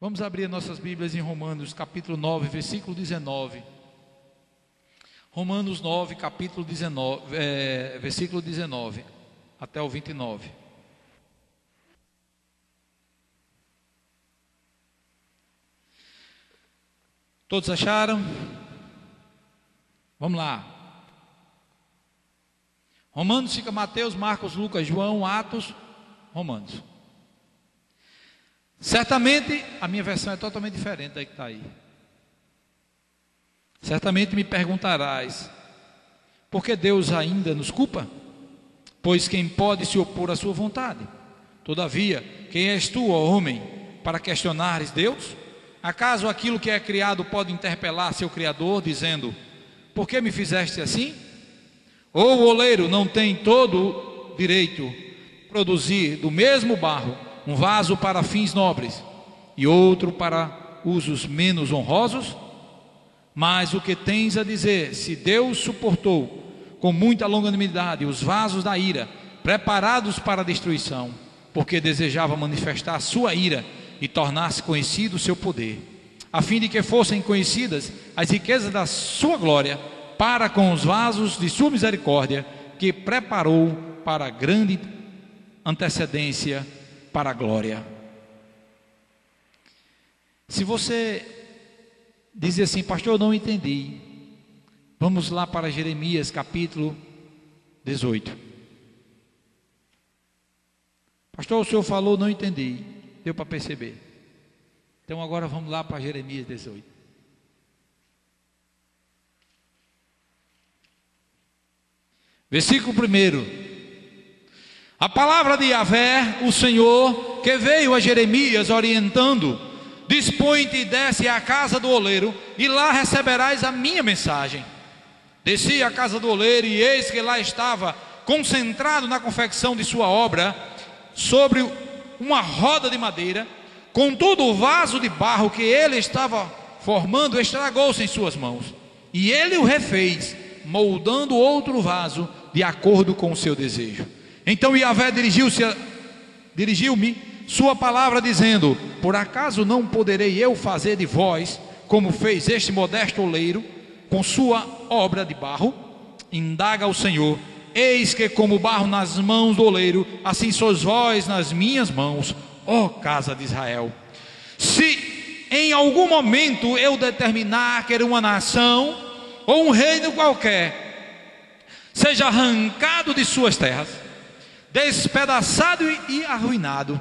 Vamos abrir nossas Bíblias em Romanos, capítulo 9, versículo 19. Romanos 9, capítulo 19, versículo 19, até o 29. Todos acharam? Vamos lá. Romanos fica Mateus, Marcos, Lucas, João, Atos, Romanos. Certamente, a minha versão é totalmente diferente da que está aí. Certamente me perguntarás, por que Deus ainda nos culpa? Pois quem pode se opor à sua vontade? Todavia, quem és tu, ó homem, para questionares Deus? Acaso aquilo que é criado pode interpelar seu Criador, dizendo, por que me fizeste assim? Ou o oleiro não tem todo o direito de produzir do mesmo barro um vaso para fins nobres e outro para usos menos honrosos? Mas o que tens a dizer, se Deus suportou com muita longanimidade os vasos da ira, preparados para a destruição, porque desejava manifestar sua ira e tornar-se conhecido o seu poder, a fim de que fossem conhecidas as riquezas da sua glória, para com os vasos de sua misericórdia, que preparou para a grande antecedência para a glória. Se você diz assim, pastor, eu não entendi, vamos lá para Jeremias capítulo 18. Pastor, o senhor falou, não entendi. Deu para perceber. Então agora vamos lá para Jeremias 18. Versículo 1. A palavra de Yahvé, o Senhor, que veio a Jeremias orientando, dispõe-te e desce à casa do oleiro, e lá receberás a minha mensagem. Desci à casa do oleiro, e eis que lá estava, concentrado na confecção de sua obra, sobre uma roda de madeira. Contudo, o vaso de barro que ele estava formando estragou-se em suas mãos, e ele o refez, moldando outro vaso de acordo com o seu desejo. Então Yahvé dirigiu-me sua palavra, dizendo, por acaso não poderei eu fazer de vós como fez este modesto oleiro com sua obra de barro? Indaga o Senhor. Eis que como barro nas mãos do oleiro, assim sois vós nas minhas mãos, ó casa de Israel. Se em algum momento eu determinar que uma nação ou um reino qualquer seja arrancado de suas terras, despedaçado e arruinado,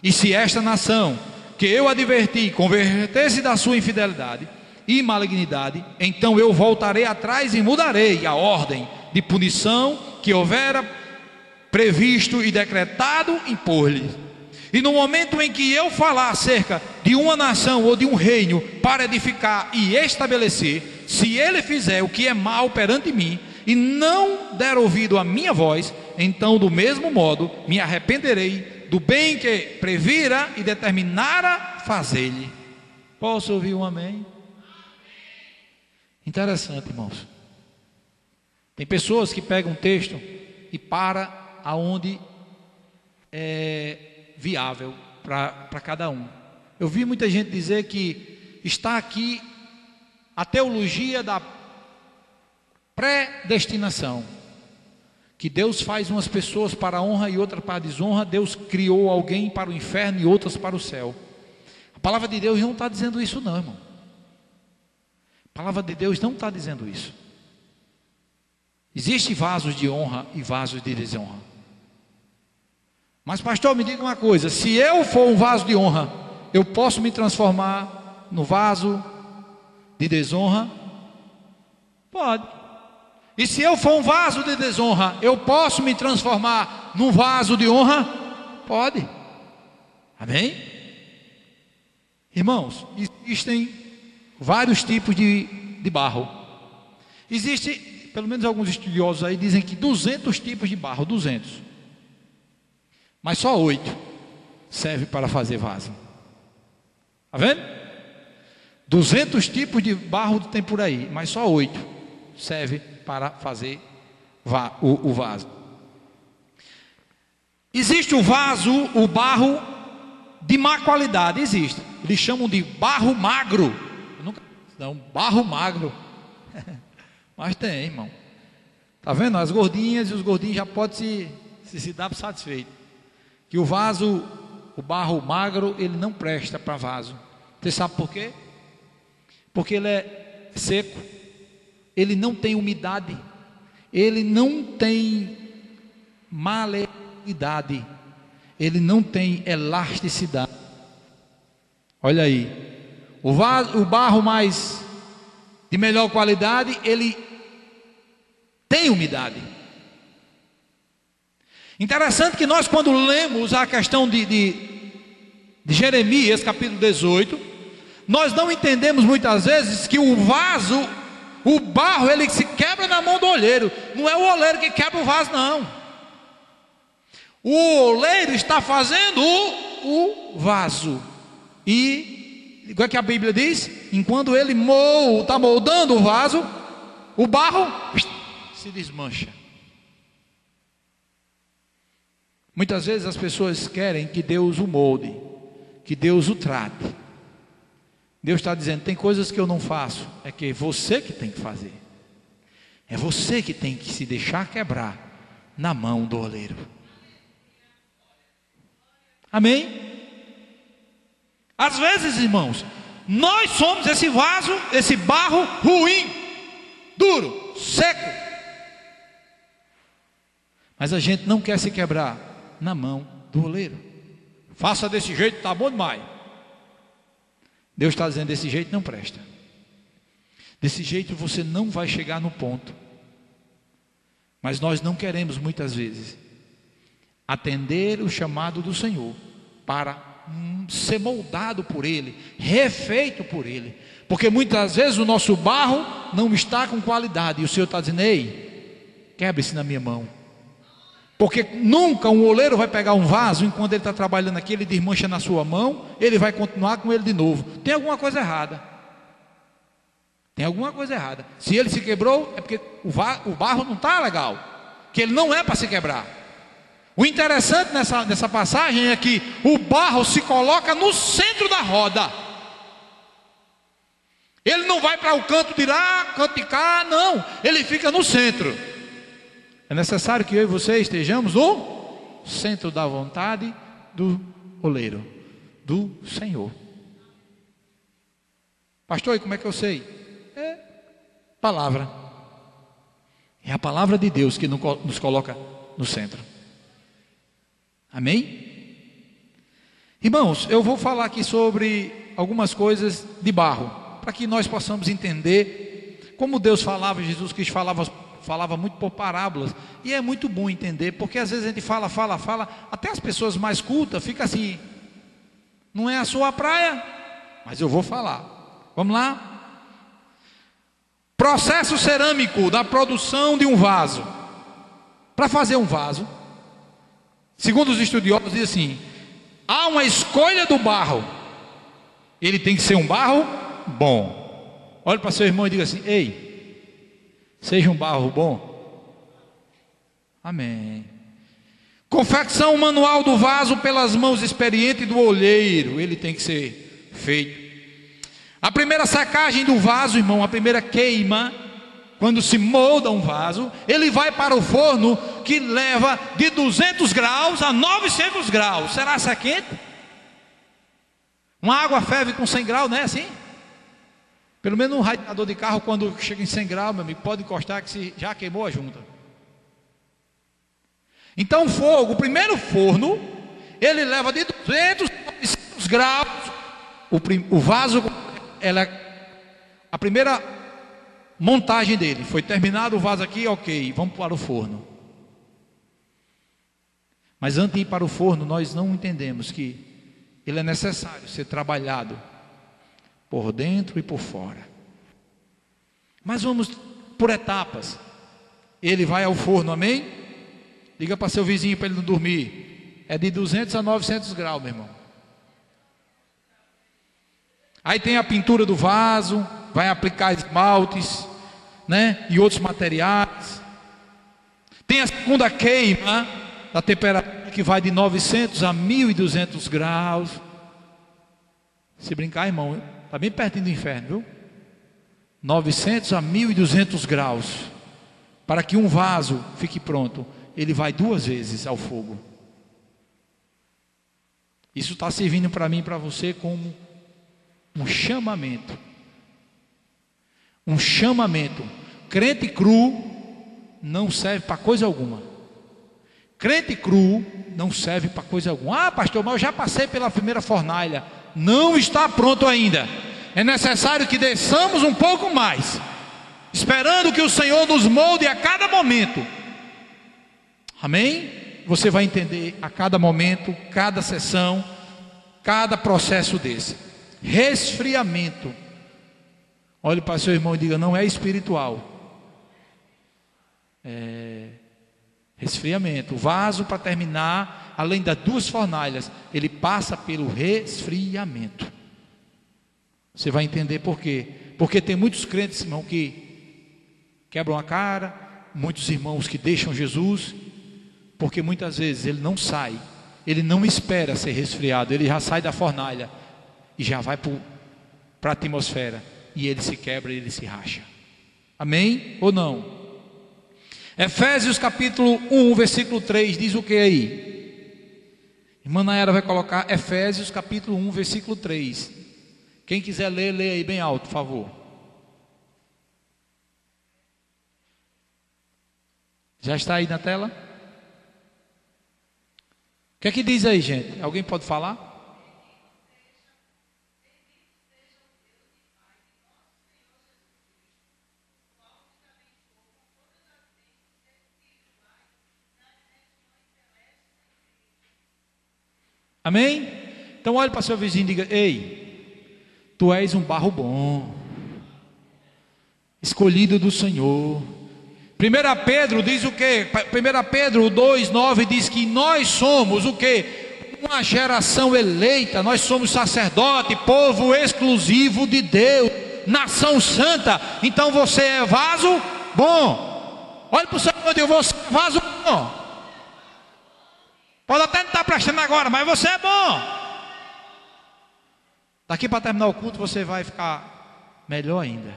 e se esta nação que eu adverti converter-se da sua infidelidade e malignidade, então eu voltarei atrás e mudarei a ordem de punição que houvera previsto e decretado impor-lhe. E no momento em que eu falar acerca de uma nação ou de um reino para edificar e estabelecer, se ele fizer o que é mal perante mim e não der ouvido à minha voz, então do mesmo modo me arrependerei do bem que previra e determinara fazer-lhe. Posso ouvir um amém? Interessante, irmãos. Tem pessoas que pegam um texto e para aonde é viável para cada um. Eu vi muita gente dizer que está aqui a teologia da predestinação, que Deus faz umas pessoas para a honra e outras para a desonra. Deus criou alguém para o inferno e outras para o céu. A palavra de Deus não está dizendo isso não, irmão. A palavra de Deus não está dizendo isso. Existem vasos de honra e vasos de desonra. Mas pastor, me diga uma coisa, se eu for um vaso de honra, eu posso me transformar no vaso de desonra? Pode. E se eu for um vaso de desonra, eu posso me transformar num vaso de honra? Pode. Amém? Irmãos, existem vários tipos de barro. Existem, pelo menos alguns estudiosos aí dizem que 200 tipos de barro, 200. Mas só 8 serve para fazer vaso. Está vendo? 200 tipos de barro tem por aí, mas só 8 serve para fazer o vaso. Existe o vaso, o barro de má qualidade, existe. eles chamam de barro magro. Eu nunca não, barro magro. Mas tem, irmão. Está vendo? As gordinhas e os gordinhos já podem se dar satisfeitos. Que o vaso, o barro magro, ele não presta para vaso. Você sabe por quê? Porque ele é seco, ele não tem umidade, ele não tem maleabilidade, ele não tem elasticidade. Olha aí, o barro mais de melhor qualidade, ele tem umidade. Interessante que nós, quando lemos a questão de Jeremias capítulo 18, nós não entendemos muitas vezes que o vaso, o barro, ele se quebra na mão do olheiro. Não é o olheiro que quebra o vaso, não. O oleiro está fazendo o vaso. E o que é que a Bíblia diz? Enquanto ele está moldando o vaso, o barro se desmancha. Muitas vezes as pessoas querem que Deus o molde, que Deus o trate. Deus está dizendo, tem coisas que eu não faço, é que é você que tem que fazer. É você que tem que se deixar quebrar na mão do oleiro. Amém? Às vezes, irmãos, nós somos esse vaso, esse barro ruim, duro, seco. Mas a gente não quer se quebrar na mão do oleiro. Faça desse jeito, está bom demais. Deus está dizendo, desse jeito não presta. Desse jeito você não vai chegar no ponto. Mas nós não queremos muitas vezes atender o chamado do Senhor para ser moldado por Ele, refeito por Ele. Porque muitas vezes o nosso barro não está com qualidade. E o Senhor está dizendo, ei, quebre-se na minha mão. Porque nunca um oleiro vai pegar um vaso, enquanto ele está trabalhando aqui, ele desmancha na sua mão, ele vai continuar com ele de novo. Tem alguma coisa errada. Tem alguma coisa errada. Se ele se quebrou, é porque o barro não está legal. Que ele não é para se quebrar. O interessante nessa passagem é que o barro se coloca no centro da roda. Ele não vai para o canto de lá, canto de cá, não. Ele fica no centro. É necessário que eu e você estejamos no centro da vontade do oleiro, do Senhor. Pastor, e como é que eu sei? É palavra. É a palavra de Deus que nos coloca no centro. Amém? Irmãos, eu vou falar aqui sobre algumas coisas de barro, para que nós possamos entender como Deus falava, Jesus Cristo falava muito por parábolas, e é muito bom entender, porque às vezes a gente fala, até as pessoas mais cultas ficam assim, não é a sua praia, mas eu vou falar. Vamos lá? Processo cerâmico da produção de um vaso. Para fazer um vaso, segundo os estudiosos, diz assim, há uma escolha do barro, ele tem que ser um barro bom. Olhe para seu irmão e diga assim, ei, seja um barro bom. Amém. Confecção manual do vaso pelas mãos experientes do olheiro. Ele tem que ser feito. A primeira secagem do vaso, irmão, a primeira queima, quando se molda um vaso, ele vai para o forno que leva de 200 graus a 900 graus. Será que é quente? Uma água ferve com 100 graus, não é assim? Pelo menos um radiador de carro, quando chega em 100 graus, meu amigo, pode encostar que se já queimou a junta. Então o primeiro forno, ele leva de 200 a 900 graus. O vaso, a primeira montagem dele, foi terminado o vaso aqui, ok, vamos para o forno. Mas antes de ir para o forno, nós não entendemos que ele é necessário ser trabalhado por dentro e por fora. Mas vamos por etapas. Ele vai ao forno, amém? Liga para seu vizinho para ele não dormir. É de 200 a 900 graus, meu irmão. Aí tem a pintura do vaso, vai aplicar esmaltes, né? E outros materiais. Tem a segunda queima da temperatura, que vai de 900 a 1200 graus. Se brincar, irmão, está bem pertinho do inferno, viu? 900 a 1200 graus. Para que um vaso fique pronto, ele vai 2 vezes ao fogo. Isso está servindo para mim e para você como um chamamento. Um chamamento. Crente cru não serve para coisa alguma. Crente cru não serve para coisa alguma. Ah, pastor, mas eu já passei pela primeira fornalha. Não está pronto ainda. É necessário que desçamos um pouco mais, esperando que o Senhor nos molde a cada momento. Amém? Você vai entender a cada momento, cada sessão, cada processo desse. Resfriamento. Olhe para seu irmão e diga: não é espiritual. É resfriamento. O vaso, para terminar, além das 2 fornalhas, ele passa pelo resfriamento. Você vai entender por quê. Porque tem muitos crentes, irmão, que quebram a cara, muitos irmãos que deixam Jesus, porque muitas vezes ele não sai, ele não espera ser resfriado, ele já sai da fornalha e já vai para a atmosfera, e ele se quebra, ele se racha. Amém ou não? Efésios capítulo 1, versículo 3, diz o que aí? Irmã Nayara vai colocar Efésios capítulo 1, versículo 3. Quem quiser ler, lê aí bem alto, por favor. Já está aí na tela? O que é que diz aí, gente? Alguém pode falar? Amém? Então olhe para seu vizinho e diga: ei, tu és um barro bom, escolhido do Senhor. 1 Pedro diz o que? 1 Pedro 2,9 diz que nós somos o que? Uma geração eleita, nós somos sacerdote, povo exclusivo de Deus, nação santa. Então você é vaso bom. Olhe para o Senhor e diga: você é vaso bom. Pode até não estar prestando agora, mas você é bom. Daqui para terminar o culto você vai ficar melhor ainda.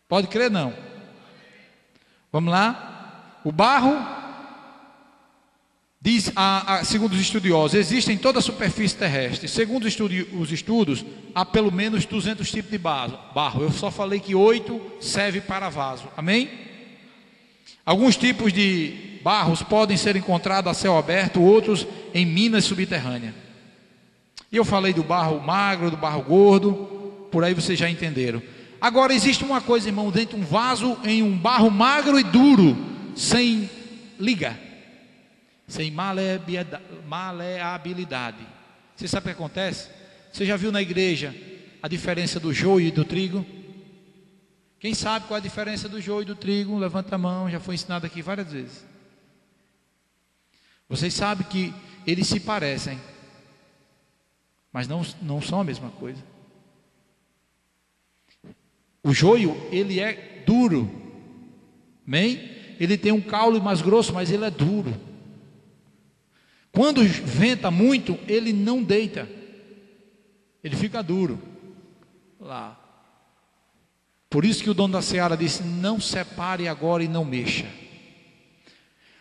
Pode crer não? Vamos lá. O barro, diz, segundo os estudiosos, existe em toda a superfície terrestre. Segundo os estudos, há pelo menos 200 tipos de barro. Eu só falei que 8 serve para vaso. Amém? Alguns tipos de barros podem ser encontrados a céu aberto, outros em minas subterrâneas. E eu falei do barro magro, do barro gordo, por aí vocês já entenderam. Agora existe uma coisa, irmão, dentro de um vaso, em um barro magro e duro, sem liga, sem maleabilidade. Você sabe o que acontece? Você já viu na igreja a diferença do joio e do trigo? Quem sabe qual é a diferença do joio e do trigo? Levanta a mão, já foi ensinado aqui várias vezes. Vocês sabem que eles se parecem, mas não são a mesma coisa. O joio, ele é duro, amém? Ele tem um caule mais grosso, mas ele é duro. Quando venta muito, ele não deita, ele fica duro lá. Por isso que o dono da seara disse: não separe agora e não mexa.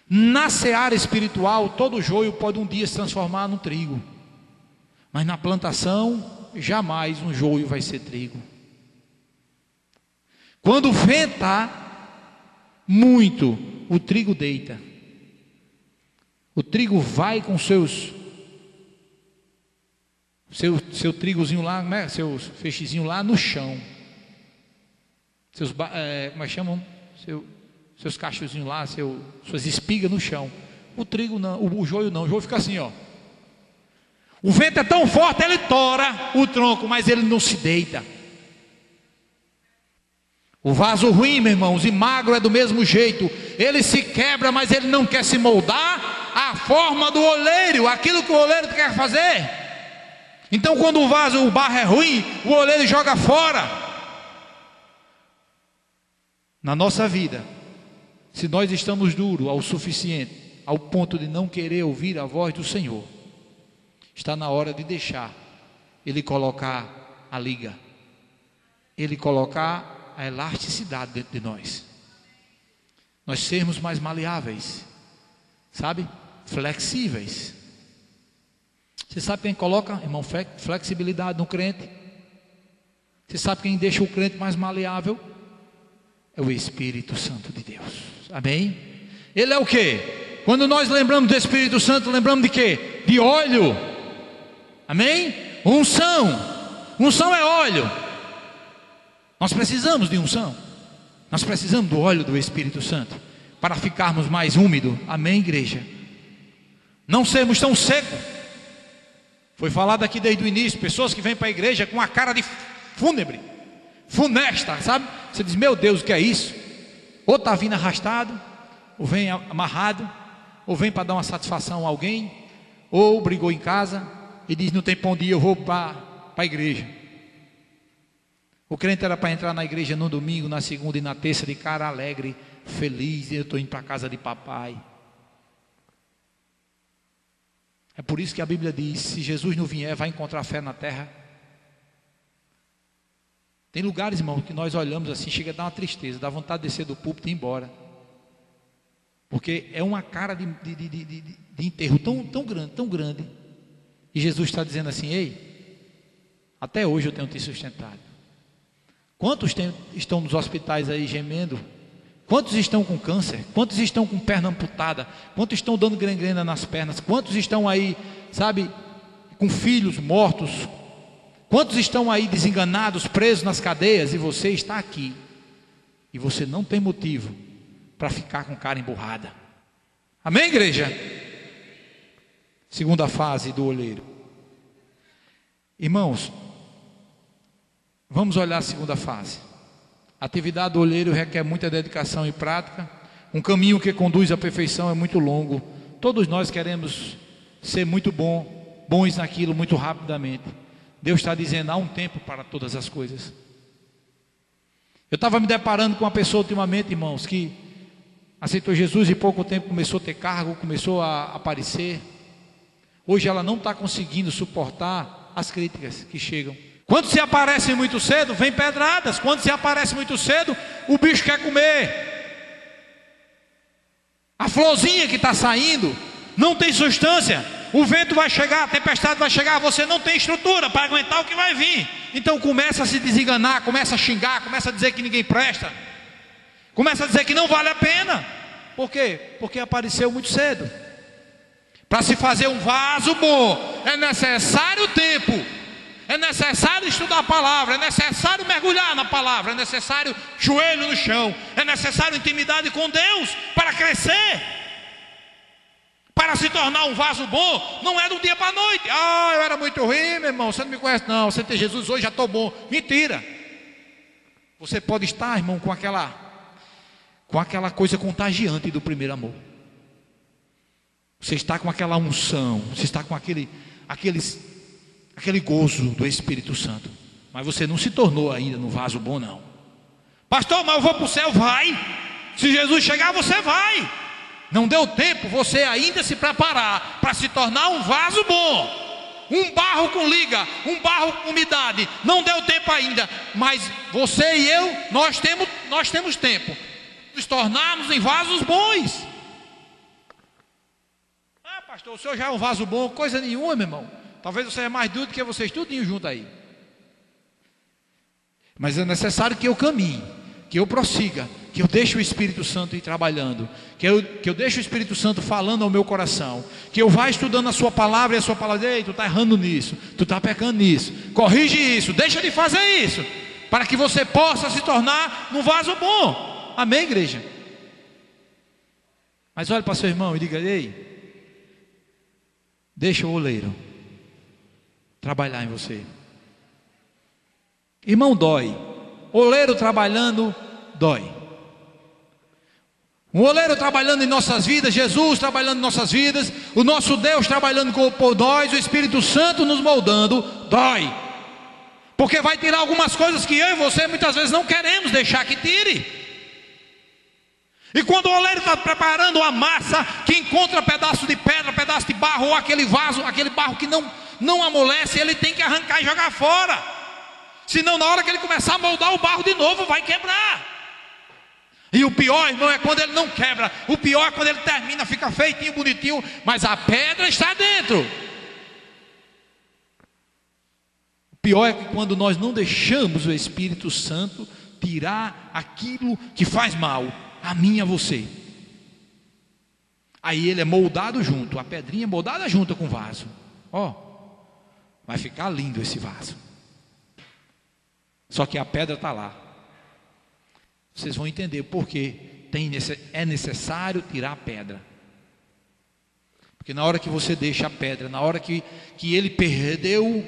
Na seara espiritual, todo joio pode um dia se transformar no trigo, mas na plantação, jamais um joio vai ser trigo. Quando venta muito, o trigo deita. O trigo vai com seu trigozinho lá, né? Seu feixezinho lá no chão. Como é que chamam? Seus cachozinhos lá, suas espigas no chão. O trigo não, o joio não. O joio fica assim, ó. O vento é tão forte, ele tora o tronco, mas ele não se deita. O vaso ruim, meus irmãos, e magro é do mesmo jeito. Ele se quebra, mas ele não quer se moldar à forma do oleiro, aquilo que o oleiro quer fazer. Então quando o barro é ruim, o oleiro joga fora. Na nossa vida, se nós estamos duros ao suficiente, ao ponto de não querer ouvir a voz do Senhor, Está na hora de deixar Ele colocar a liga, Ele colocar a elasticidade dentro de nós. Nós sermos mais maleáveis, sabe? Flexíveis. Você sabe quem coloca, irmão, flexibilidade no crente? Você sabe quem deixa o crente mais maleável? É o Espírito Santo de Deus. Amém? Ele é o quê? Quando nós lembramos do Espírito Santo, lembramos de quê? De óleo. Amém? Unção. Unção é óleo. Nós precisamos de unção. Nós precisamos do óleo do Espírito Santo para ficarmos mais úmidos. Amém, igreja? Não sermos tão secos. Foi falado aqui desde o início, pessoas que vêm para a igreja com a cara de fúnebre, funesta, sabe? Você diz, meu Deus, o que é isso? Ou está vindo arrastado, ou vem amarrado, ou vem para dar uma satisfação a alguém, ou brigou em casa e diz, não tem pão de ir, eu vou para a igreja. O crente era para entrar na igreja no domingo, na segunda e na terça de cara alegre, feliz, eu estou indo para a casa de papai. É por isso que a Bíblia diz, se Jesus não vier, vai encontrar fé na terra. Tem lugares, irmão, que nós olhamos assim, chega a dar uma tristeza, dá vontade de descer do púlpito e ir embora. Porque é uma cara de enterro tão grande. E Jesus está dizendo assim, ei, até hoje eu tenho te sustentado. Quantos estão nos hospitais aí gemendo? Quantos estão com câncer? Quantos estão com perna amputada? Quantos estão dando gangrena nas pernas? Quantos estão aí, sabe, com filhos mortos? Quantos estão aí desenganados, presos nas cadeias? E você está aqui. E você não tem motivo para ficar com cara emburrada. Amém, igreja? Segunda fase do olheiro. Irmãos, vamos olhar a segunda fase. A atividade do olheiro requer muita dedicação e prática. Um caminho que conduz à perfeição é muito longo. Todos nós queremos ser muito bons naquilo muito rapidamente. Deus está dizendo, há um tempo para todas as coisas. Eu estava me deparando com uma pessoa ultimamente, irmãos, que aceitou Jesus e pouco tempo começou a ter cargo, começou a aparecer. Hoje ela não está conseguindo suportar as críticas que chegam. Quando se aparece muito cedo, vem pedradas. Quando se aparece muito cedo, o bicho quer comer. A florzinha que está saindo não tem substância. O vento vai chegar, a tempestade vai chegar. Você não tem estrutura para aguentar o que vai vir. Então começa a se desenganar, começa a xingar, começa a dizer que ninguém presta, começa a dizer que não vale a pena. Por quê? Porque apareceu muito cedo. Para se fazer um vaso bom, é necessário tempo. É necessário estudar a palavra, é necessário mergulhar na palavra, é necessário joelho no chão, é necessário intimidade com Deus para crescer, para se tornar um vaso bom. Não é do dia para a noite. Ah, eu era muito ruim, meu irmão, você não me conhece não, você tem Jesus hoje, já estou bom. Mentira. Você pode estar, irmão, com aquela coisa contagiante do primeiro amor. Você está com aquela unção, você está com aquele gozo do Espírito Santo, mas você não se tornou ainda no vaso bom não. Pastor, mas eu vou para o céu. Vai, se Jesus chegar você vai. Não deu tempo você ainda se preparar para se tornar um vaso bom, um barro com liga, um barro com umidade. Não deu tempo ainda, mas você e eu, nós temos tempo de nos tornarmos em vasos bons. Ah, pastor, o senhor já é um vaso bom? Coisa nenhuma, meu irmão. Talvez você é mais duro do que vocês tudinho junto aí. Mas é necessário que eu caminhe, que eu prossiga, que eu deixe o Espírito Santo ir trabalhando, que eu deixe o Espírito Santo falando ao meu coração, que eu vá estudando a sua palavra, e a sua palavra, ei, tu está errando nisso, tu está pecando nisso, corrige isso, deixa de fazer isso, para que você possa se tornar um vaso bom. Amém, igreja? Mas olhe para seu irmão e diga, ei, deixa o oleiro trabalhar em você. Irmão, dói. Oleiro trabalhando, dói. Um oleiro trabalhando em nossas vidas, Jesus trabalhando em nossas vidas, o nosso Deus trabalhando por nós, o Espírito Santo nos moldando, dói. Porque vai tirar algumas coisas que eu e você muitas vezes não queremos deixar que tire. E quando o oleiro está preparando a massa, que encontra pedaço de pedra, pedaço de barro, barro, ou aquele vaso, aquele barro que não amolece, ele tem que arrancar e jogar fora. Senão, na hora que ele começar a moldar o barro de novo, vai quebrar. E o pior, irmão, é quando ele não quebra. O pior é quando ele termina, fica feitinho, bonitinho, mas a pedra está dentro. O pior é que quando nós não deixamos o Espírito Santo tirar aquilo que faz mal a mim e a você, aí ele é moldado junto, a pedrinha é moldada junto com o vaso. Ó, vai ficar lindo esse vaso. Só que a pedra está lá. Vocês vão entender porque é necessário tirar a pedra. Porque na hora que você deixa a pedra, na hora que ele perdeu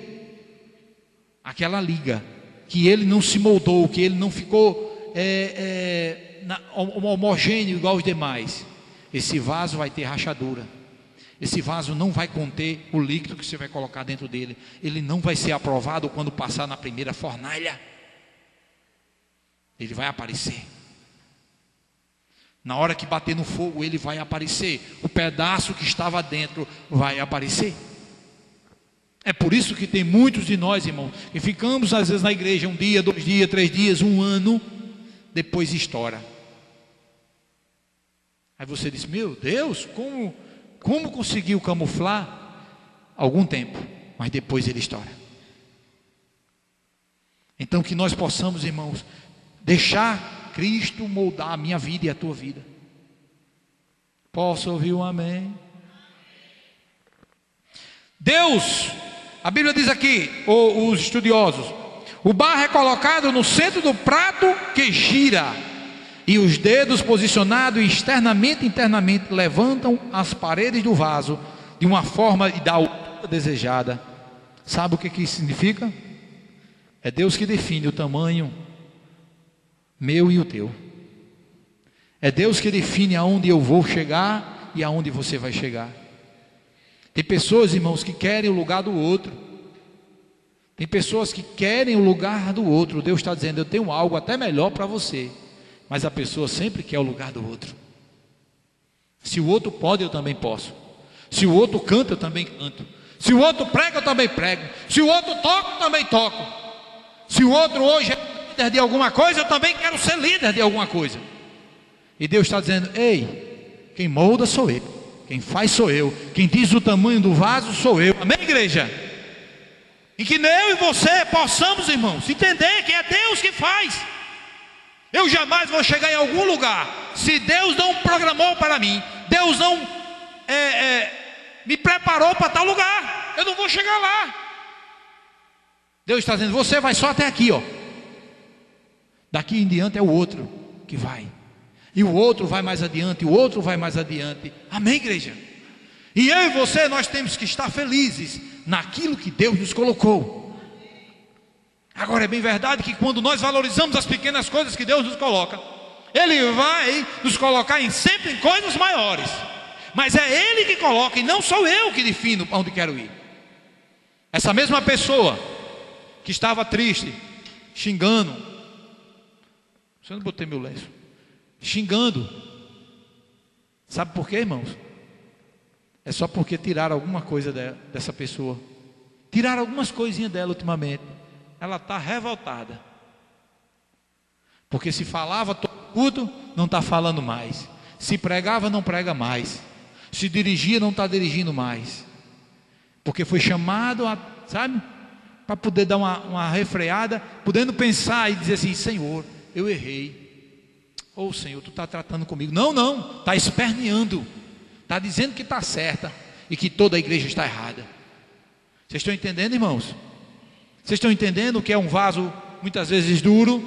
aquela liga, que ele não se moldou, que ele não ficou homogêneo igual aos demais, esse vaso vai ter rachadura. Esse vaso não vai conter o líquido que você vai colocar dentro dele. Ele não vai ser aprovado quando passar na primeira fornalha. Ele vai aparecer. Na hora que bater no fogo, ele vai aparecer. O pedaço que estava dentro vai aparecer. É por isso que tem muitos de nós, irmãos, que ficamos às vezes na igreja 1 dia, 2 dias, 3 dias, 1 ano, depois estoura. Aí você diz: meu Deus, como conseguiu camuflar? Algum tempo, mas depois ele estoura. Então que nós possamos, irmãos, deixar Cristo moldar a minha vida e a tua vida. Posso ouvir um amém? Deus, a Bíblia diz aqui, os estudiosos, o barro é colocado no centro do prato que gira, e os dedos posicionados externamente e internamente levantam as paredes do vaso de uma forma e da altura desejada. Sabe o que isso significa? É Deus que define o tamanho meu e o teu. É Deus que define aonde eu vou chegar e aonde você vai chegar. Tem pessoas, irmãos, que querem o lugar do outro. Tem pessoas que querem o lugar do outro. Deus está dizendo: eu tenho algo até melhor para você. Mas a pessoa sempre quer o lugar do outro. Se o outro pode, eu também posso. Se o outro canta, eu também canto. Se o outro prega, eu também prego. Se o outro toca, eu também toco. Se o outro hoje é líder de alguma coisa, eu também quero ser líder de alguma coisa. E Deus está dizendo: ei, quem molda sou eu, quem faz sou eu, quem diz o tamanho do vaso sou eu. Amém, igreja? E que eu e você possamos, irmãos, entender que é Deus que faz. Eu jamais vou chegar em algum lugar se Deus não programou para mim, Deus não me preparou para tal lugar. Eu não vou chegar lá. Deus está dizendo: você vai só até aqui, ó. Daqui em diante é o outro que vai. E o outro vai mais adiante, o outro vai mais adiante. Amém, igreja? E eu e você, nós temos que estar felizes naquilo que Deus nos colocou. Agora, é bem verdade que quando nós valorizamos as pequenas coisas que Deus nos coloca, Ele vai nos colocar sempre em coisas maiores. Mas é Ele que coloca, e não sou eu que defino para onde quero ir. Essa mesma pessoa que estava triste, xingando, você não botei meu lenço, xingando, sabe por quê, irmãos? É só porque tiraram alguma coisa dessa pessoa. Tiraram algumas coisinhas dela ultimamente. Ela está revoltada. Porque se falava tudo, não está falando mais. Se pregava, não prega mais. Se dirigia, não está dirigindo mais. Porque foi chamado, sabe, para poder dar uma refreada, podendo pensar e dizer assim: Senhor, eu errei. Ou Senhor, tu está tratando comigo. Não, está esperneando. Está dizendo que está certa e que toda a igreja está errada. Vocês estão entendendo, irmãos? Vocês estão entendendo o que é um vaso muitas vezes duro?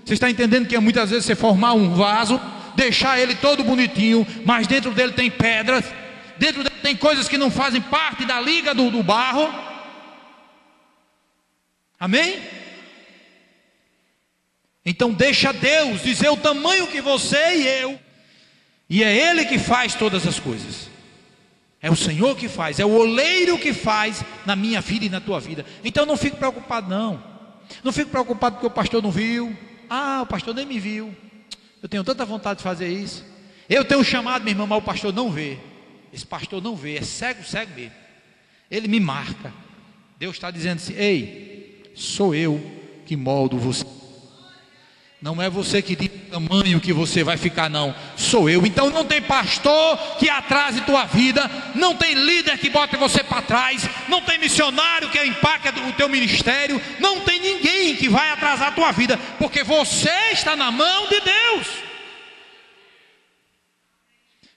Vocês estão entendendo que é muitas vezes você formar um vaso, deixar ele todo bonitinho, mas dentro dele tem pedras, dentro dele tem coisas que não fazem parte da liga do barro. Amém? Então deixa Deus dizer o tamanho que você e eu, e é Ele que faz todas as coisas. É o Senhor que faz, é o oleiro que faz na minha vida e na tua vida. Então não fique preocupado, não. Não fique preocupado porque o pastor não viu. O pastor nem me viu. Eu tenho tanta vontade de fazer isso. Eu tenho chamado, minha irmã, mas o pastor não vê. esse pastor não vê, é cego, cego mesmo. Ele me marca. Deus está dizendo assim: ei, sou eu que moldo você. Não é você que diz o tamanho que você vai ficar, não. Sou eu. Então não tem pastor que atrase tua vida. Não tem líder que bote você para trás. Não tem missionário que empaque o teu ministério. Não tem ninguém que vai atrasar a tua vida, porque você está na mão de Deus.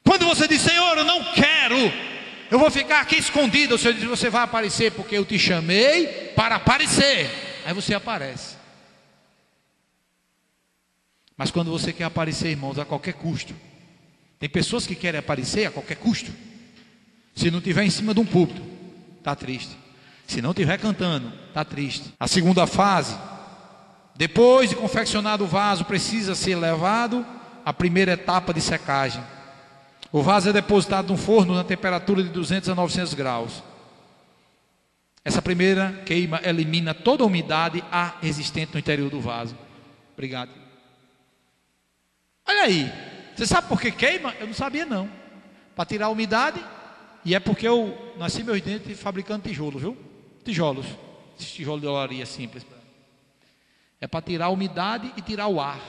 Quando você diz: Senhor, eu não quero, eu vou ficar aqui escondido, o Senhor diz: você vai aparecer, porque eu te chamei para aparecer. Aí você aparece. Mas quando você quer aparecer, irmãos, a qualquer custo. Tem pessoas que querem aparecer a qualquer custo. Se não estiver em cima de um púlpito, está triste. Se não estiver cantando, está triste. A segunda fase: depois de confeccionado o vaso, precisa ser levado à primeira etapa de secagem. O vaso é depositado no forno na temperatura de 200 a 900 graus. Essa primeira queima elimina toda a umidade existente no interior do vaso. Obrigado. Olha aí, você sabe por que queima? Eu não sabia não. Para tirar a umidade. E é porque eu nasci meus dentes fabricando tijolos, viu? Tijolos. Esses tijolos de olaria simples. É para tirar a umidade e tirar o ar.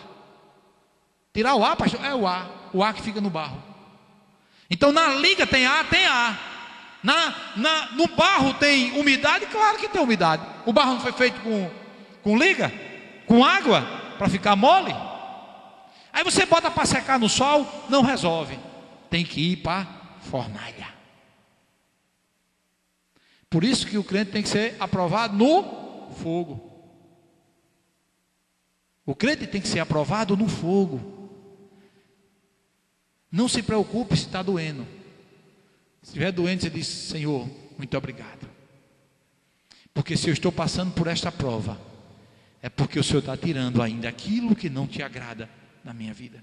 Tirar o ar, pastor? É o ar. O ar que fica no barro. Então na liga tem ar, tem ar. No barro tem umidade? Claro que tem umidade. O barro não foi feito com liga? Com água? Para ficar mole? Aí você bota para secar no sol, não resolve. Tem que ir para fornalha. Por isso que o crente tem que ser aprovado no fogo. O crente tem que ser aprovado no fogo. Não se preocupe se está doendo. Se estiver doendo, você diz: Senhor, muito obrigado. Porque se eu estou passando por esta prova, é porque o Senhor está tirando ainda aquilo que não te agrada na minha vida.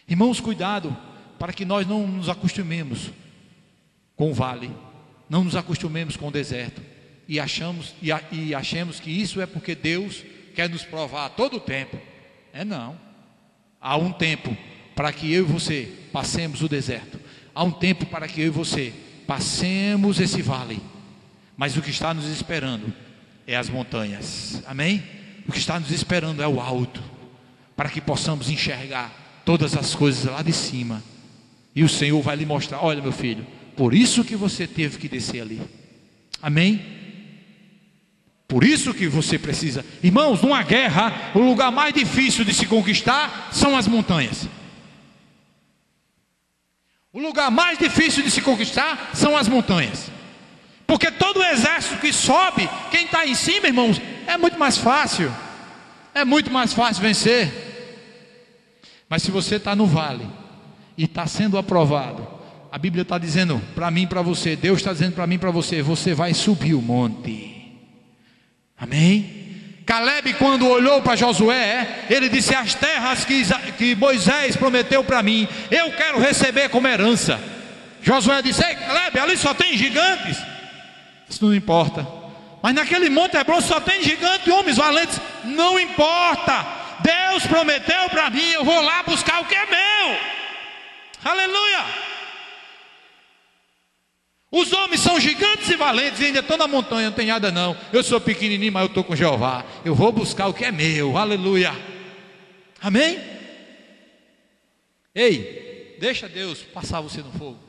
Irmãos, cuidado para que nós não nos acostumemos com o vale, não nos acostumemos com o deserto e achemos que isso é porque Deus quer nos provar a todo tempo. Não. Há um tempo para que eu e você passemos o deserto. Há um tempo para que eu e você passemos esse vale. Mas o que está nos esperando é as montanhas. Amém? O que está nos esperando é o alto, para que possamos enxergar todas as coisas lá de cima. E o Senhor vai lhe mostrar: olha, meu filho, por isso que você teve que descer ali. Amém? Por isso que você precisa. Irmãos, numa guerra, o lugar mais difícil de se conquistar são as montanhas. O lugar mais difícil de se conquistar são as montanhas. Porque todo exército que sobe, quem está em cima, irmãos, é muito mais fácil. É muito mais fácil vencer. Mas se você está no vale e está sendo aprovado, a Bíblia está dizendo para mim e para você, Deus está dizendo para mim e para você: você vai subir o monte. Amém? Caleb, quando olhou para Josué, ele disse: as terras que Moisés prometeu para mim, eu quero receber como herança. Josué disse: ei, Caleb, ali só tem gigantes. Isso não importa. Mas naquele monte Hebron só tem gigantes e homens valentes. Não importa. Deus prometeu para mim, eu vou lá buscar o que é meu. Aleluia. Os homens são gigantes e valentes e ainda estão na montanha, não tem nada não. Eu sou pequenininho, mas eu estou com Jeová. Eu vou buscar o que é meu. Aleluia. Amém? Ei, deixa Deus passar você no fogo.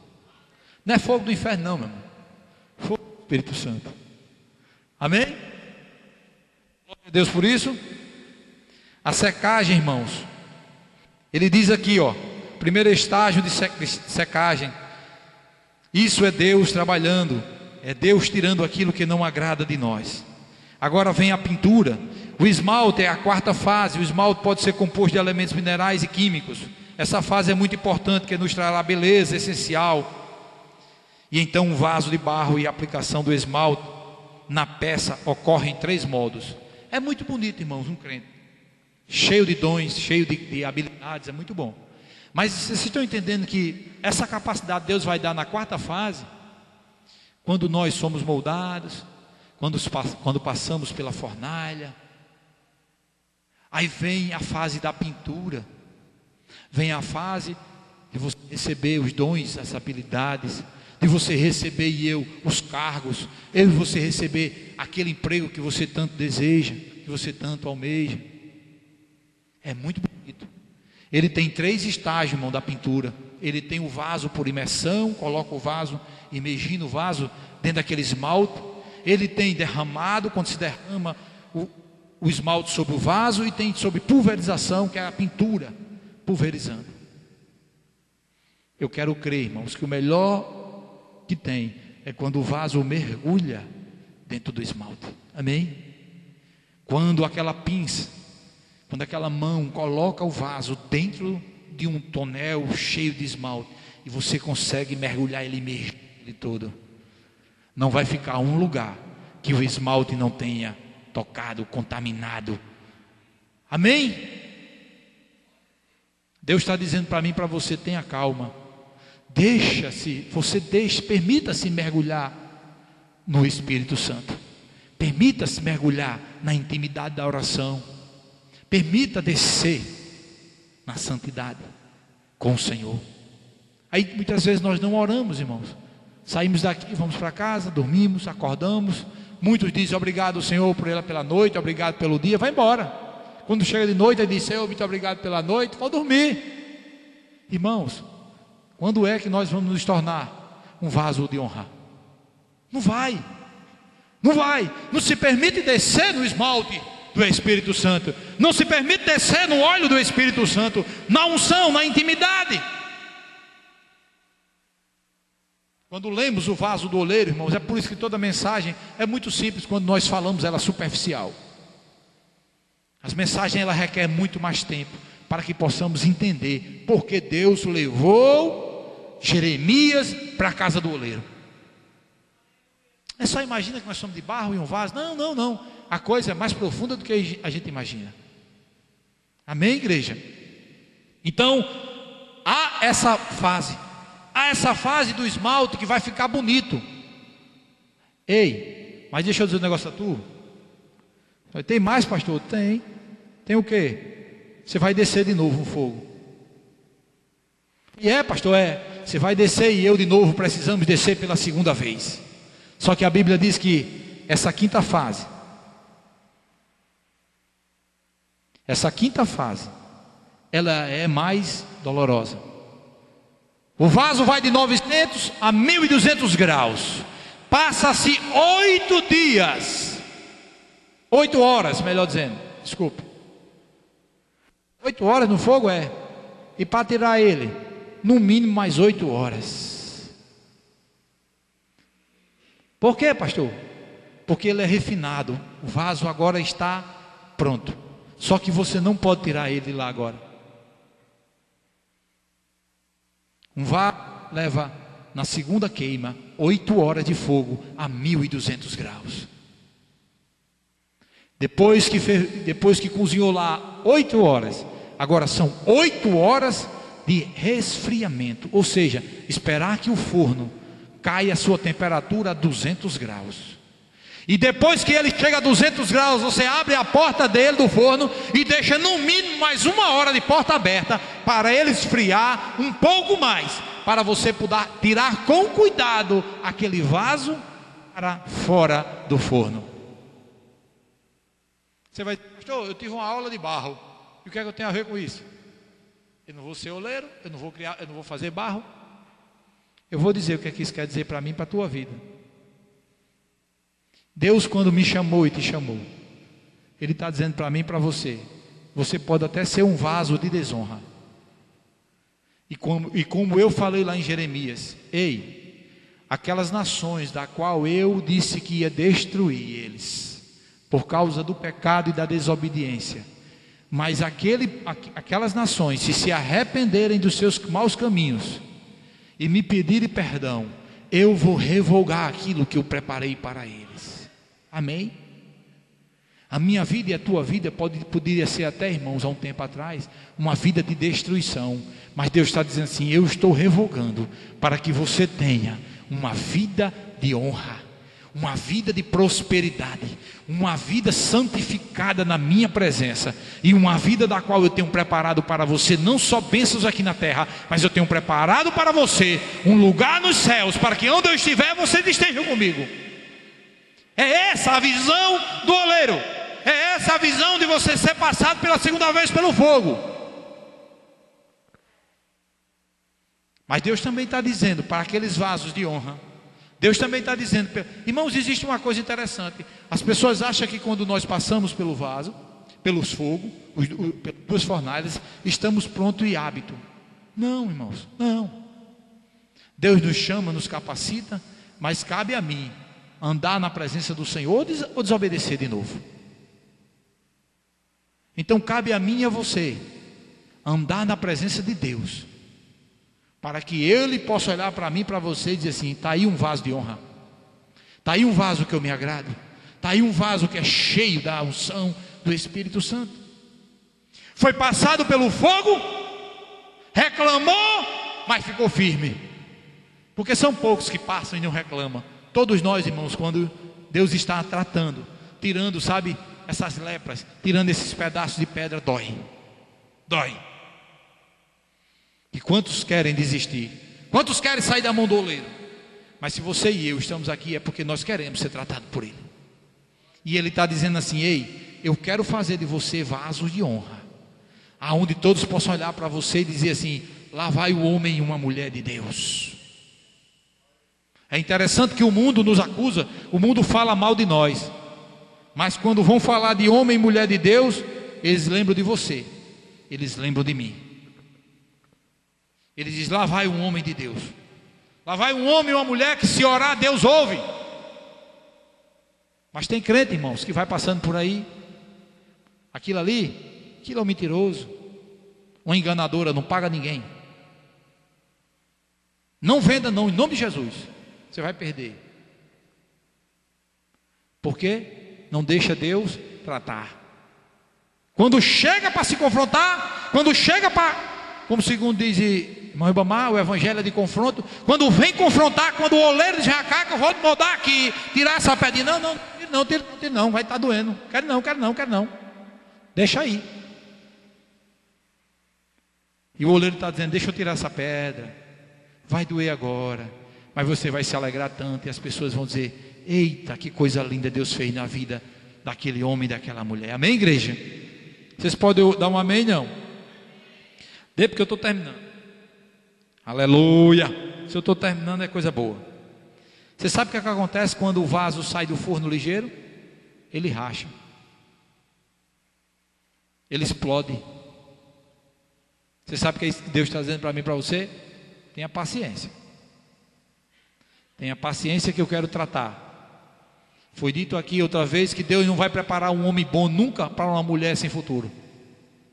Não é fogo do inferno não, meu irmão. Fogo do Espírito Santo. Amém? Glória a Deus por isso. A secagem, irmãos, ele diz aqui, ó, primeiro estágio de secagem. Isso é Deus trabalhando, é Deus tirando aquilo que não agrada de nós. Agora vem a pintura. O esmalte é a quarta fase. O esmalte pode ser composto de elementos minerais e químicos. Essa fase é muito importante, que nos trará beleza essencial. E então um vaso de barro e a aplicação do esmalte na peça ocorre em 3 modos. É muito bonito, irmãos, um crente cheio de dons, cheio de habilidades, é muito bom. Mas vocês estão entendendo que essa capacidade Deus vai dar na quarta fase, quando nós somos moldados, quando passamos pela fornalha. Aí vem a fase da pintura, vem a fase de você receber os dons, as habilidades, de você receber os cargos, eu e você receber aquele emprego que você tanto deseja, que você tanto almeja. É muito bonito. Ele tem 3 estágios, irmão, da pintura. Ele tem o vaso por imersão, coloca o vaso, imergindo o vaso dentro daquele esmalte. Ele tem derramado, quando se derrama o esmalte sobre o vaso, e tem sobre pulverização, que é a pintura, pulverizando. Eu quero crer, irmãos, que o melhor que tem é quando o vaso mergulha dentro do esmalte. Amém? Quando aquela pinça, quando aquela mão coloca o vaso dentro de um tonel cheio de esmalte, e você consegue mergulhar ele todo, não vai ficar um lugar que o esmalte não tenha tocado, contaminado. Amém? Deus está dizendo para mim e para você: tenha calma, permita-se mergulhar no Espírito Santo, permita-se mergulhar na intimidade da oração, permita descer na santidade com o Senhor. Aí muitas vezes nós não oramos, irmãos, saímos daqui, vamos para casa, dormimos, acordamos, muitos dizem obrigado Senhor pela noite, obrigado pelo dia, vai embora. Quando chega de noite, ele diz: Senhor, muito obrigado pela noite, vou dormir. Irmãos, quando é que nós vamos nos tornar um vaso de honra? Não vai, não se permite descer no esmalte do Espírito Santo, não se permite descer no óleo do Espírito Santo, na unção, na intimidade. Quando lemos o vaso do oleiro, irmãos, é por isso que toda mensagem é muito simples. Quando nós falamos, ela é superficial. As mensagens, ela requer muito mais tempo, para que possamos entender porque Deus levou Jeremias para a casa do oleiro. É só imagina que nós somos de barro e um vaso. Não, a coisa é mais profunda do que a gente imagina. Amém, igreja? Então, há essa fase do esmalte que vai ficar bonito. Ei, mas deixa eu dizer um negócio a tu. Tem mais, pastor? Tem o quê? Você vai descer de novo um fogo. E pastor, você vai descer, e eu de novo precisamos descer pela segunda vez. Só que a Bíblia diz que essa quinta fase, ela é mais dolorosa. O vaso vai de 900 a 1200 graus. Passa-se 8 dias. 8 horas, melhor dizendo. Desculpa. 8 horas no fogo E para tirar ele, no mínimo mais 8 horas. Por quê, pastor? Porque ele é refinado. O vaso agora está pronto. Só que você não pode tirar ele lá agora. Um vaso leva, na segunda queima, 8 horas de fogo a 1200 graus. Depois que cozinhou lá 8 horas, agora são 8 horas de resfriamento. Ou seja, esperar que o forno caia a sua temperatura a 200 graus. E depois que ele chega a 200 graus, você abre a porta dele do forno e deixa no mínimo mais 1 hora de porta aberta, para ele esfriar um pouco mais, para você poder tirar com cuidado aquele vaso para fora do forno. Você vai dizer: pastor, eu tive uma aula de barro, e o que é que eu tenho a ver com isso? Eu não vou ser oleiro, eu não vou fazer barro. Eu vou dizer o que é que isso quer dizer para mim e para a tua vida. Deus, quando me chamou e te chamou, Ele está dizendo para mim e para você: você pode até ser um vaso de desonra. E como eu falei lá em Jeremias: ei, aquelas nações da qual eu disse que ia destruir eles, por causa do pecado e da desobediência, mas aquelas nações, se arrependerem dos seus maus caminhos e me pedirem perdão, eu vou revogar aquilo que eu preparei para eles. Amém? A minha vida e a tua vida poderia ser até, irmãos, há um tempo atrás, uma vida de destruição, mas Deus está dizendo assim: eu estou revogando, para que você tenha uma vida de honra, uma vida de prosperidade, uma vida santificada na minha presença, e uma vida da qual eu tenho preparado para você não só bênçãos aqui na terra, mas eu tenho preparado para você um lugar nos céus, para que onde eu estiver você esteja comigo. É essa a visão do oleiro, é essa a visão de você ser passado pela segunda vez pelo fogo. Mas Deus também está dizendo para aqueles vasos de honra, Deus também está dizendo, irmãos, existe uma coisa interessante. As pessoas acham que quando nós passamos pelo vaso, pelos fogos, pelas duas fornalhas, estamos prontos e hábito. Não, irmãos, não. Deus nos chama, nos capacita, mas cabe a mim andar na presença do Senhor ou desobedecer de novo. Então cabe a mim e a você andar na presença de Deus, para que Ele possa olhar para mim, para você e dizer assim: está aí um vaso de honra, está aí um vaso que eu me agrado, está aí um vaso que é cheio da unção do Espírito Santo. Foi passado pelo fogo, reclamou, mas ficou firme. Porque são poucos que passam e não reclamam. Todos nós, irmãos, quando Deus está tratando, tirando, sabe, essas lepras, tirando esses pedaços de pedra, dói. E quantos querem desistir? Quantos querem sair da mão do oleiro? Mas se você e eu estamos aqui, é porque nós queremos ser tratados por Ele. E Ele está dizendo assim: ei, eu quero fazer de você vasos de honra, aonde todos possam olhar para você e dizer assim: lá vai o homem e uma mulher de Deus. É interessante que o mundo nos acusa, o mundo fala mal de nós, mas quando vão falar de homem e mulher de Deus, eles lembram de você, eles lembram de mim. Ele diz: lá vai um homem de Deus, lá vai um homem e uma mulher que se orar Deus ouve. Mas tem crente, irmãos, que vai passando por aí, aquilo é um mentiroso, uma enganadora, não paga ninguém. Não venda não, em nome de Jesus, você vai perder. Porque não deixa Deus tratar. Quando chega para se confrontar, quando chega para, como segundo diz irmão Ibamar, o evangelho é de confronto. Quando vem confrontar, quando o oleiro diz: que eu vou te mudar aqui, tirar essa pedrinha, não, vai estar doendo, quero não, deixa aí. E o oleiro está dizendo: deixa eu tirar essa pedra, vai doer agora, mas você vai se alegrar tanto, e as pessoas vão dizer: eita, que coisa linda Deus fez na vida daquele homem e daquela mulher. Amém, igreja? Vocês podem dar um amém? Não? Dê, porque eu estou terminando. Aleluia. Se eu estou terminando, é coisa boa. Você sabe o que é que acontece quando o vaso sai do forno ligeiro? Ele racha, ele explode. Você sabe o que Deus está dizendo para mim e para você? Tenha paciência. Tenha paciência que eu quero tratar. Foi dito aqui outra vez que Deus não vai preparar um homem bom nunca para uma mulher sem futuro.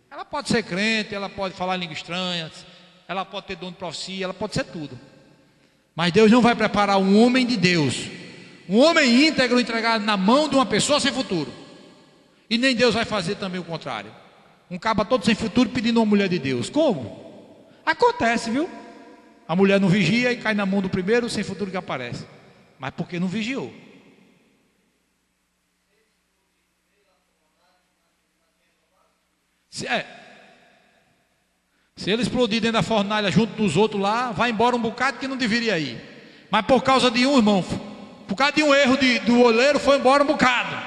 Ela pode ser crente, ela pode falar línguas estranhas, ela pode ter dom de profecia, ela pode ser tudo. Mas Deus não vai preparar um homem de Deus, um homem íntegro entregado na mão de uma pessoa sem futuro. E nem Deus vai fazer também o contrário. Um caba todo sem futuro pedindo uma mulher de Deus. Como? Acontece, viu? A mulher não vigia e cai na mão do primeiro sem futuro que aparece. Mas porque não vigiou. Se ele explodir dentro da fornalha junto dos outros lá, vai embora um bocado que não deveria ir. Mas por causa de um, irmão, por causa de um erro do oleiro, foi embora um bocado.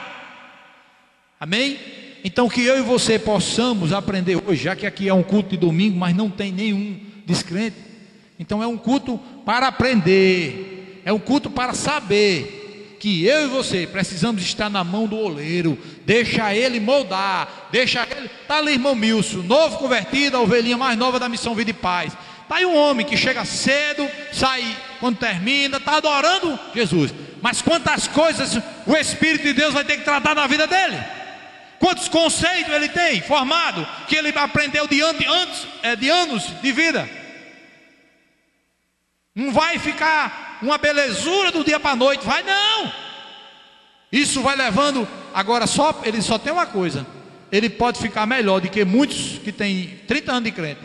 Amém? Então que eu e você possamos aprender hoje, já que aqui é um culto de domingo, mas não tem nenhum descrente. Então é um culto para aprender, é um culto para saber que eu e você precisamos estar na mão do oleiro, deixa ele moldar, deixa ele, está ali irmão Milson, novo convertido, a ovelhinha mais nova da Missão Vida e Paz, está aí um homem que chega cedo, sai quando termina, está adorando Jesus, mas quantas coisas o Espírito de Deus vai ter que tratar na vida dele, quantos conceitos ele tem formado, que ele aprendeu de anos de vida. Não vai ficar uma belezura do dia para a noite, vai não. Isso vai levando. Agora ele só tem uma coisa: ele pode ficar melhor do que muitos que têm 30 anos de crente.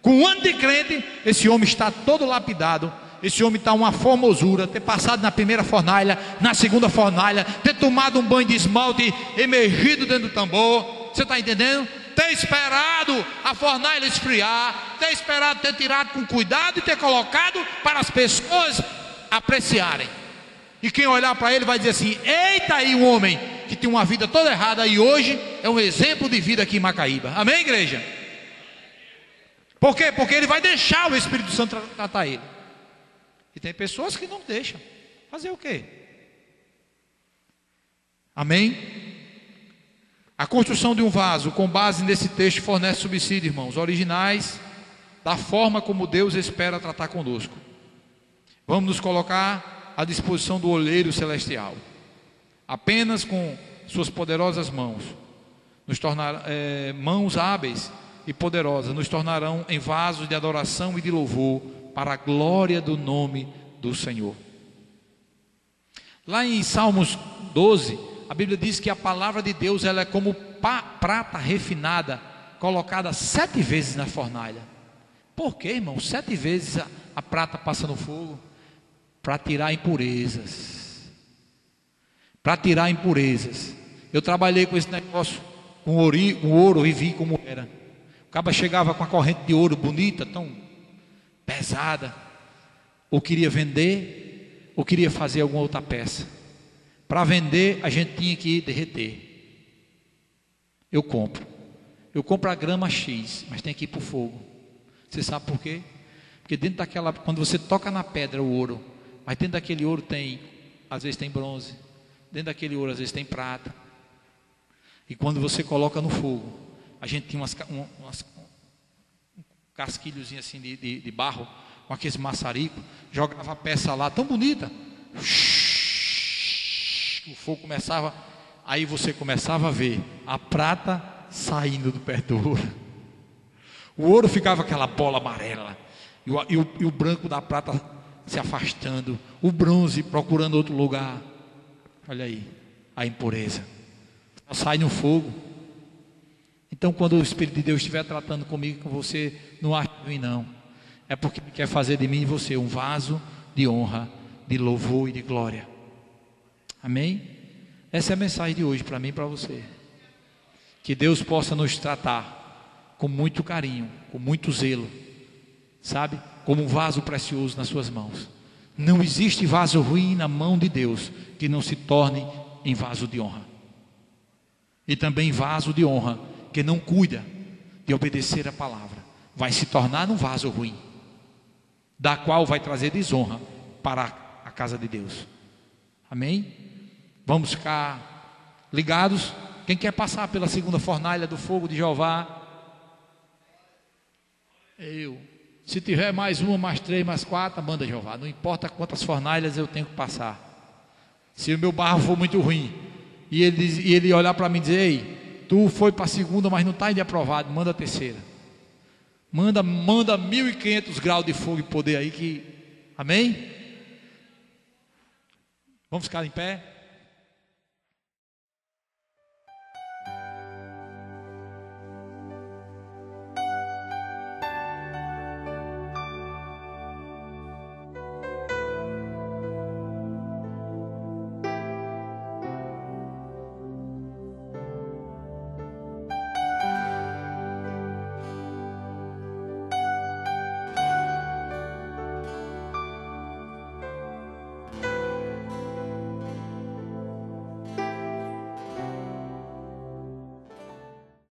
Com um ano de crente, esse homem está todo lapidado, esse homem está uma formosura, ter passado na primeira fornalha, na segunda fornalha, ter tomado um banho de esmalte, emergido dentro do tambor. Você está entendendo? Ter esperado a fornalha esfriar, ter esperado, ter tirado com cuidado e ter colocado para as pessoas apreciarem. E quem olhar para ele vai dizer assim: eita, aí um homem que tinha uma vida toda errada e hoje é um exemplo de vida aqui em Macaíba. Amém, igreja? Por quê? Porque ele vai deixar o Espírito Santo tratar ele. E tem pessoas que não deixam. Fazer o quê? Amém? A construção de um vaso com base nesse texto fornece subsídio, irmãos, originais da forma como Deus espera tratar conosco. Vamos nos colocar à disposição do olheiro celestial. Apenas com suas poderosas mãos, nos tornar mãos hábeis e poderosas, nos tornarão em vasos de adoração e de louvor para a glória do nome do Senhor. Lá em Salmos 12, a Bíblia diz que a palavra de Deus ela é como prata refinada, colocada 7 vezes na fornalha. Por quê, irmão? 7 vezes a prata passa no fogo? Para tirar impurezas. Para tirar impurezas. Eu trabalhei com esse negócio, com ouro, e vi como era. O cara chegava com a corrente de ouro bonita, tão pesada, ou queria vender, ou queria fazer alguma outra peça. Para vender, a gente tinha que derreter. Eu compro a grama X, mas tem que ir para o fogo. Você sabe por quê? Porque dentro daquela, quando você toca na pedra o ouro, mas dentro daquele ouro tem, às vezes tem bronze, dentro daquele ouro às vezes tem prata. E quando você coloca no fogo, a gente tinha umas casquilhozinhos assim de barro, com aqueles maçaricos, jogava a peça lá, tão bonita. O fogo começava, aí você começava a ver a prata saindo do pé do ouro. O ouro ficava aquela bola amarela, e o branco da prata se afastando, o bronze procurando outro lugar. Olha aí, a impureza sai no fogo. Então, quando o Espírito de Deus estiver tratando comigo, com você, não ache ruim não. É porque Ele quer fazer de mim e você um vaso de honra, de louvor e de glória. Amém? Essa é a mensagem de hoje para mim e para você. Que Deus possa nos tratar com muito carinho, com muito zelo, sabe? Como um vaso precioso nas suas mãos. Não existe vaso ruim na mão de Deus que não se torne em vaso de honra. E também vaso de honra que não cuida de obedecer a palavra, vai se tornar um vaso ruim, da qual vai trazer desonra para a casa de Deus. Amém? Vamos ficar ligados. Quem quer passar pela segunda fornalha do fogo de Jeová? Eu. Se tiver mais uma, mais 3, mais 4, manda Jeová. Não importa quantas fornalhas eu tenho que passar. Se o meu barro for muito ruim, e ele olhar para mim e dizer: ei, tu foi para a segunda, mas não está ainda aprovado, manda a terceira. Manda 1.500 graus de fogo e poder aí que... Amém? Vamos ficar em pé?